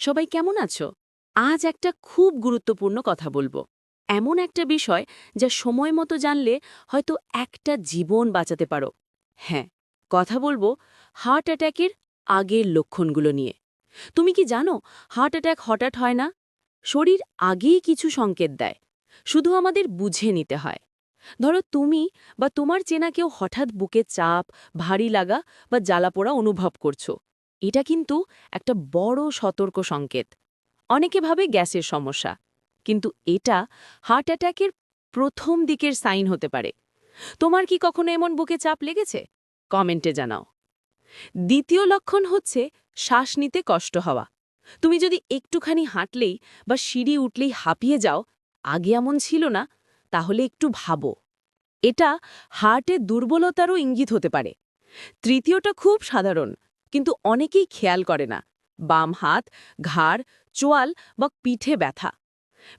সবাই কেমন আছো? আজ একটা খুব গুরুত্বপূর্ণ কথা বলবো। এমন একটা বিষয় যা সময় মতো জানলে হয়তো একটা জীবন বাঁচাতে পারো। হ্যাঁ, কথা বলবো হার্ট অ্যাটাকের আগের লক্ষণগুলো নিয়ে। তুমি কি জানো হার্ট অ্যাটাক হঠাৎ হয় না? শরীর আগেই কিছু সংকেত দেয়, শুধু আমাদের বুঝে নিতে হয়। ধরো তুমি বা তোমার চেনা কেউ হঠাৎ বুকে চাপ, ভারী লাগা বা জ্বালাপোড়া অনুভব করছো। এটা কিন্তু একটা বড় সতর্ক সংকেত। অনেকে ভাবে গ্যাসের সমস্যা, কিন্তু এটা হার্ট অ্যাটাকের প্রথম দিকের সাইন হতে পারে। তোমার কি কখনো এমন বুকে চাপ লেগেছে? কমেন্টে জানাও। দ্বিতীয় লক্ষণ হচ্ছে শ্বাস নিতে কষ্ট হওয়া। তুমি যদি একটুখানি হাঁটলেই বা সিঁড়ি উঠলেই হাঁপিয়ে যাও, আগে এমন ছিল না, তাহলে একটু ভাবো। এটা হার্টের দুর্বলতারও ইঙ্গিত হতে পারে। তৃতীয়টা খুব সাধারণ, কিন্তু অনেকেই খেয়াল করে না। বাম হাত, ঘাড়, চোয়াল বা পিঠে ব্যথা।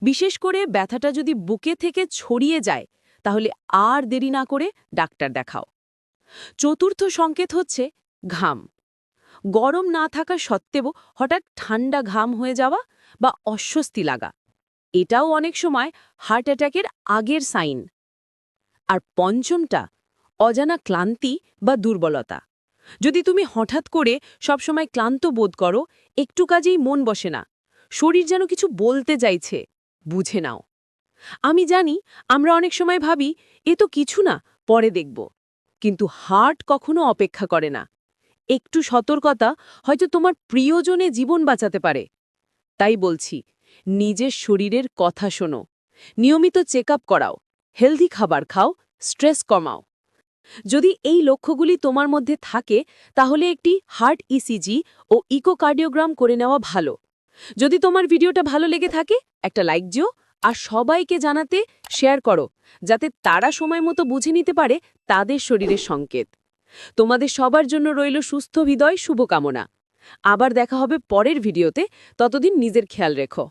বিশেষ করে ব্যথাটা যদি বুকে থেকে ছড়িয়ে যায়, তাহলে আর দেরি না করে ডাক্তার দেখাও। চতুর্থ সংকেত হচ্ছে ঘাম। গরম না থাকা সত্ত্বেও হঠাৎ ঠান্ডা ঘাম হয়ে যাওয়া বা অস্বস্তি লাগা। এটাও অনেক সময় হার্ট অ্যাটাকের আগের সাইন। আর পঞ্চমটা অজানা ক্লান্তি বা দুর্বলতা। যদি তুমি হঠাৎ করে সবসময় ক্লান্ত বোধ করো, একটু কাজেই মন বসে না, শরীর যেন কিছু বলতে চাইছে, বুঝে নাও। আমি জানি আমরা অনেক সময় ভাবি এ তো কিছু না, পরে দেখব। কিন্তু হার্ট কখনো অপেক্ষা করে না। একটু সতর্কতা হয়তো তোমার প্রিয়জনে জীবন বাঁচাতে পারে। তাই বলছি, নিজের শরীরের কথা শোনো, নিয়মিত চেক আপ করাও, হেলদি খাবার খাও, স্ট্রেস কমাও। যদি এই লক্ষ্যগুলি তোমার মধ্যে থাকে, তাহলে একটি হার্ট ইসিজি ও ইকোকার্ডিওগ্রাম করে নেওয়া ভালো। যদি তোমার ভিডিওটা ভালো লেগে থাকে, একটা লাইক দিও আর সবাইকে জানাতে শেয়ার করো, যাতে তারা সময় মতো বুঝে নিতে পারে তাদের শরীরের সংকেত। তোমাদের সবার জন্য রইল সুস্থ হৃদয় শুভকামনা। আবার দেখা হবে পরের ভিডিওতে, ততদিন নিজের খেয়াল রেখো।